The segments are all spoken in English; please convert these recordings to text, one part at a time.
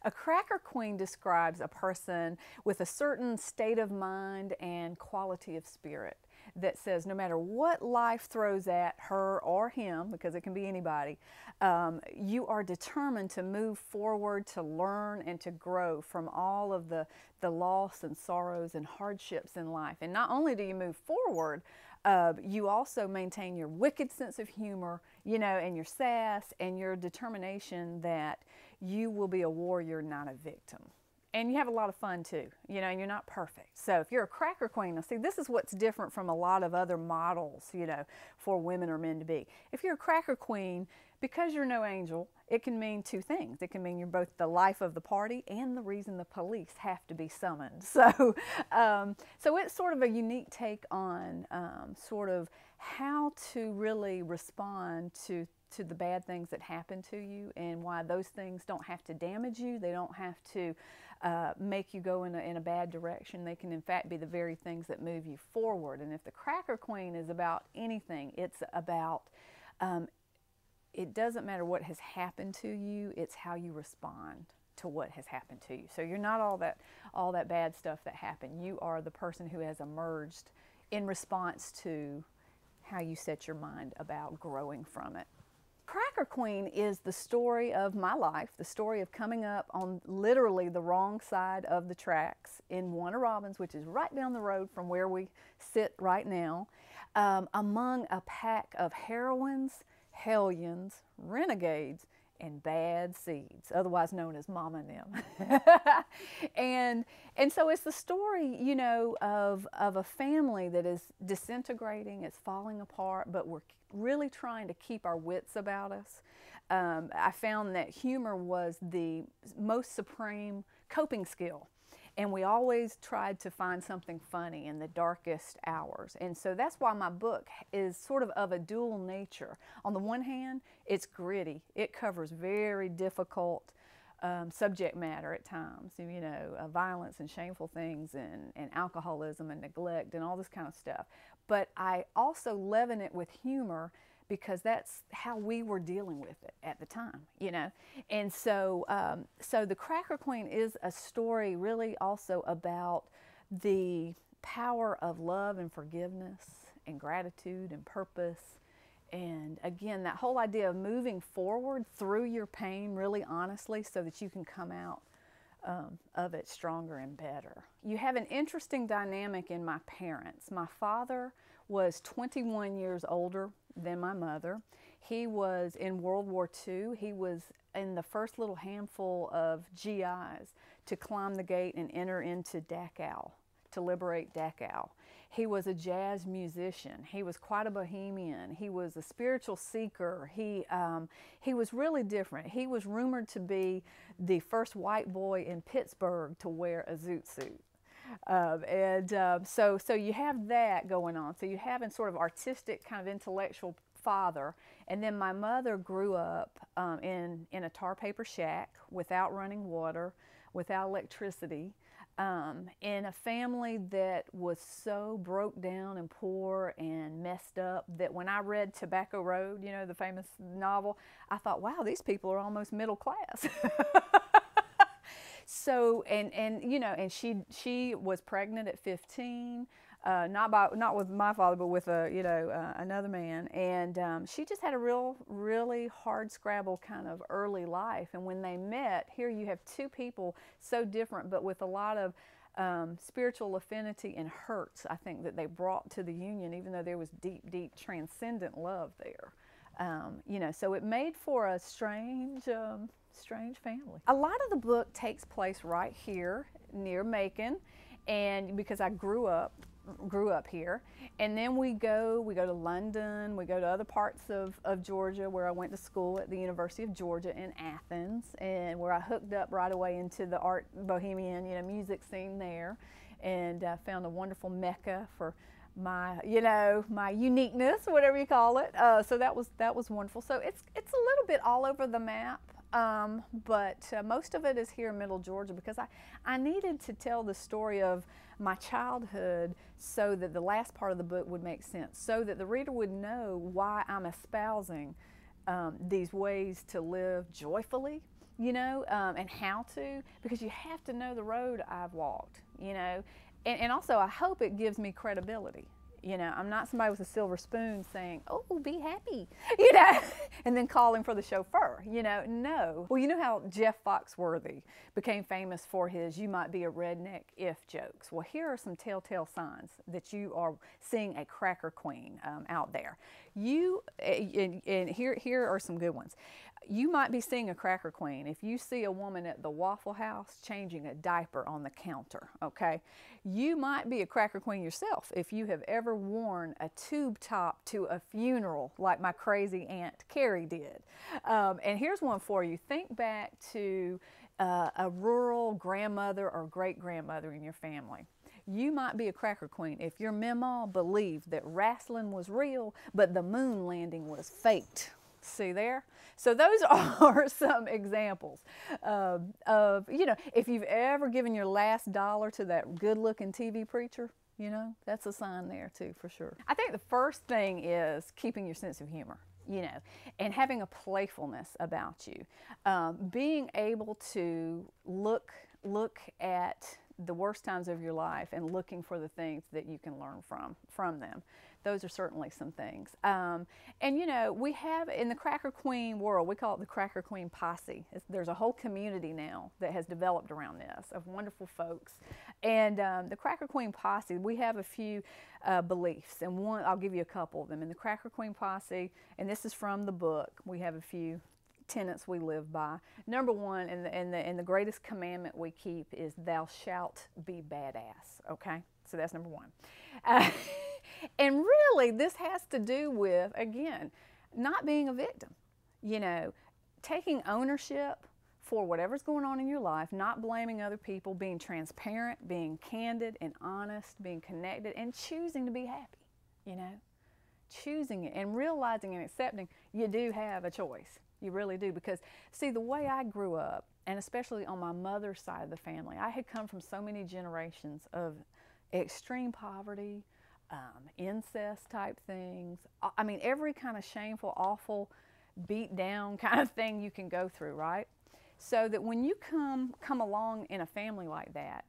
A cracker queen describes a person with a certain state of mind and quality of spirit that says no matter what life throws at her or him, because it can be anybody, you are determined to move forward, to learn, and to grow from all of the loss and sorrows and hardships in life. And not only do you move forward, you also maintain your wicked sense of humor, and your sass and your determination that you will be a warrior, not a victim. And you have a lot of fun too, and you're not perfect. So if you're a cracker queen, now see, this is what's different from a lot of other models, for women or men to be. If you're a cracker queen, because you're no angel, it can mean two things. It can mean you're both the life of the party and the reason the police have to be summoned. So, so it's sort of a unique take on sort of how to really respond to the bad things that happen to you, and why those things don't have to damage you. They don't have to make you go in a bad direction. They can in fact be the very things that move you forward. And if the cracker queen is about anything, it's about it doesn't matter what has happened to you, it's how you respond to what has happened to you. So you're not all that bad stuff that happened. You are the person who has emerged in response to how you set your mind about growing from it. Cracker Queen is the story of my life, the story of coming up on literally the wrong side of the tracks in Warner Robins, which is right down the road from where we sit right now, among a pack of heroines, hellions, renegades, and bad seeds, otherwise known as Mama and them. and so it's the story, of a family that is disintegrating, it's falling apart, but we're really trying to keep our wits about us. I found that humor was the most supreme coping skill. And we always tried to find something funny in the darkest hours. And so that's why my book is sort of a dual nature. On the one hand, it's gritty. It covers very difficult subject matter at times, violence and shameful things and alcoholism and neglect and all this kind of stuff. But I also leaven it with humor because that's how we were dealing with it at the time, And so, so The Cracker Queen is a story really also about the power of love and forgiveness and gratitude and purpose. And again, that whole idea of moving forward through your pain really honestly so that you can come out of it stronger and better. You have an interesting dynamic in my parents. My father was 21 years older than my mother. He was in World War II. He was in the first little handful of GIs to climb the gate and enter into Dachau, to liberate Dachau. He was a jazz musician. He was quite a bohemian. He was a spiritual seeker. He was really different. He was rumored to be the first white boy in Pittsburgh to wear a zoot suit. So you have that going on. So you have a sort of artistic, kind of intellectual father. And then my mother grew up in a tar paper shack without running water, without electricity, in a family that was so broke down and poor and messed up that when I read Tobacco Road, the famous novel, I thought, wow, these people are almost middle class. So, and she was pregnant at 15, not with my father, but with another man. And she just had a really hard scrabble kind of early life. And when they met, here you have two people so different, but with a lot of spiritual affinity and hurts, I think, that they brought to the union, even though there was deep, transcendent love there. So it made for a strange family. A lot of the book takes place right here near Macon, and because I grew up here, and then we go to London, we go to other parts of Georgia, where I went to school at the University of Georgia in Athens, and where I hooked up right away into the art bohemian music scene there, and found a wonderful mecca for my my uniqueness, whatever you call it. So that was wonderful. So it's a little bit all over the map, but most of it is here in Middle Georgia, because I needed to tell the story of my childhood so that the last part of the book would make sense, so that the reader would know why I'm espousing these ways to live joyfully, you know, and how to, because you have to know the road I've walked, you know. And also, I hope it gives me credibility. You know, I'm not somebody with a silver spoon saying, oh, be happy, you know, and then calling for the chauffeur, you know, no. Well, you know how Jeff Foxworthy became famous for his "you might be a redneck if" jokes. Well, here are some telltale signs that you are seeing a cracker queen out there. And here are some good ones. You might be seeing a cracker queen if you see a woman at the Waffle House changing a diaper on the counter, okay? You might be a cracker queen yourself if you have ever worn a tube top to a funeral like my crazy Aunt Carrie did. And here's one for you. Think back to a rural grandmother or great-grandmother in your family. You might be a cracker queen if your Memoir believed that wrestling was real, but the moon landing was faked. See there? So those are some examples of, you know, if you've ever given your last dollar to that good-looking TV preacher, you know, that's a sign there too, for sure. I think the first thing is keeping your sense of humor, you know, and having a playfulness about you. Being able to look at the worst times of your life and looking for the things that you can learn from them. Those are certainly some things. And you know, we have in the Cracker Queen world, we call it the Cracker Queen Posse. There's a whole community now that has developed around this of wonderful folks. And the Cracker Queen Posse, we have a few beliefs, and one, I'll give you a couple of them. In the Cracker Queen Posse, and this is from the book, we have a few tenets we live by. Number one, and the greatest commandment we keep is thou shalt be badass, okay? So that's number one. And really, this has to do with, again, not being a victim, you know, taking ownership for whatever's going on in your life, not blaming other people, being transparent, being candid and honest, being connected, and choosing to be happy, you know, choosing it and realizing and accepting you do have a choice. You really do, because see, the way I grew up, and especially on my mother's side of the family, I had come from so many generations of extreme poverty, incest type things. I mean, every kind of shameful, awful, beat down kind of thing you can go through, right? So that when you come along in a family like that,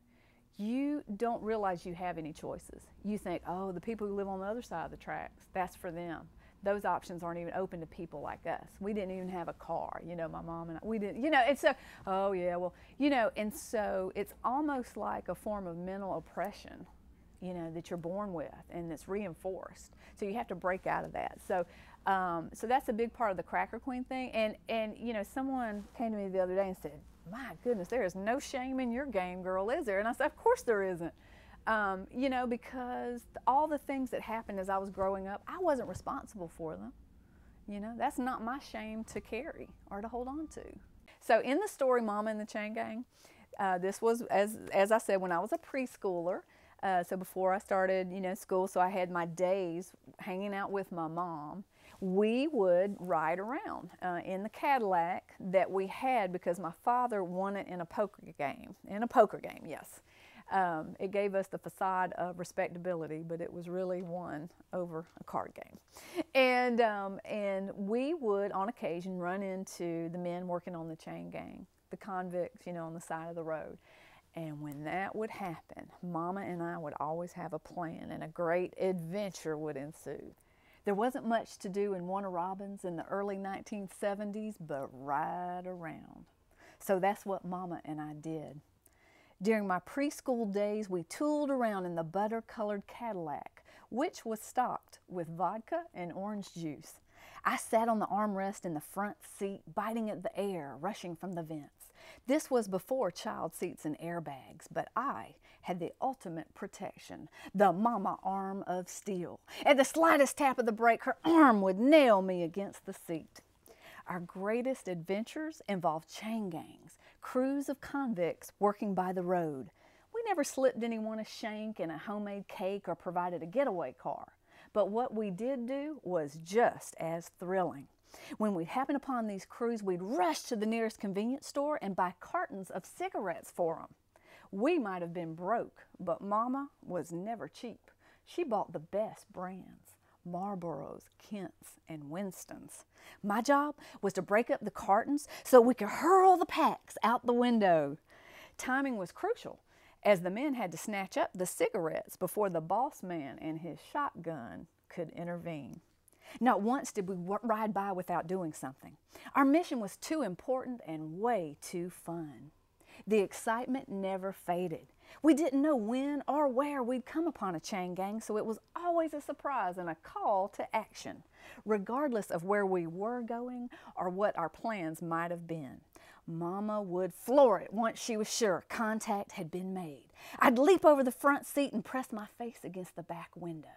you don't realize you have any choices. You think, oh, the people who live on the other side of the tracks, that's for them. Those options aren't even open to people like us. We didn't even have a car, you know, my mom and I, we didn't, you know, and so, oh yeah, well, you know, and so it's almost like a form of mental oppression, you know, that you're born with and that's reinforced. So you have to break out of that. So, so that's a big part of the Cracker Queen thing. And you know, someone came to me the other day and said, my goodness, there is no shame in your game, girl, is there? And I said, of course there isn't. You know, because all the things that happened as I was growing up, I wasn't responsible for them. You know, that's not my shame to carry or to hold on to. So in the story, Mama and the Chain Gang, this was, as I said, when I was a preschooler. So before I started, you know, school, so I had my days hanging out with my mom. We would ride around in the Cadillac that we had because my father won it in a poker game. In a poker game, yes. It gave us the facade of respectability, but it was really won over a card game. And we would, on occasion, run into the men working on the chain gang, the convicts, you know, on the side of the road. And when that would happen, Mama and I would always have a plan, and a great adventure would ensue. There wasn't much to do in Warner Robins in the early 1970s, but ride around. So that's what Mama and I did. During my preschool days, we tooled around in the butter-colored Cadillac, which was stocked with vodka and orange juice. I sat on the armrest in the front seat, biting at the air rushing from the vents. This was before child seats and airbags, but I had the ultimate protection, the Mama arm of steel. At the slightest tap of the brake, her arm would nail me against the seat. Our greatest adventures involved chain gangs, crews of convicts working by the road. We never slipped anyone a shank in a homemade cake or provided a getaway car. But what we did do was just as thrilling. When we'd happen upon these crews, we'd rush to the nearest convenience store and buy cartons of cigarettes for them. We might have been broke, but Mama was never cheap. She bought the best brands. Marlboros, Kents, and Winstons. My job was to break up the cartons so we could hurl the packs out the window. Timing was crucial, as the men had to snatch up the cigarettes before the boss man and his shotgun could intervene. Not once did we ride by without doing something. Our mission was too important and way too fun. The excitement never faded. We didn't know when or where we'd come upon a chain gang, so it was always a surprise and a call to action, regardless of where we were going or what our plans might have been. Mama would floor it once she was sure contact had been made. I'd leap over the front seat and press my face against the back window.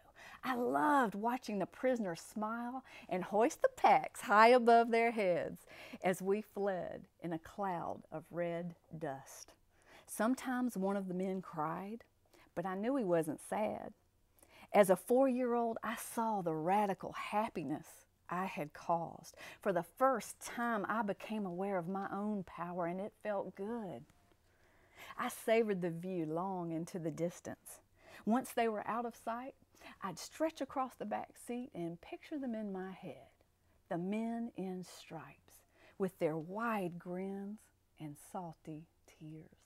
I loved watching the prisoners smile and hoist the packs high above their heads as we fled in a cloud of red dust. Sometimes one of the men cried, but I knew he wasn't sad. As a 4-year-old, I saw the radical happiness I had caused. For the first time, I became aware of my own power, and it felt good. I savored the view long into the distance. Once they were out of sight, I'd stretch across the back seat and picture them in my head, the men in stripes, with their wide grins and salty tears.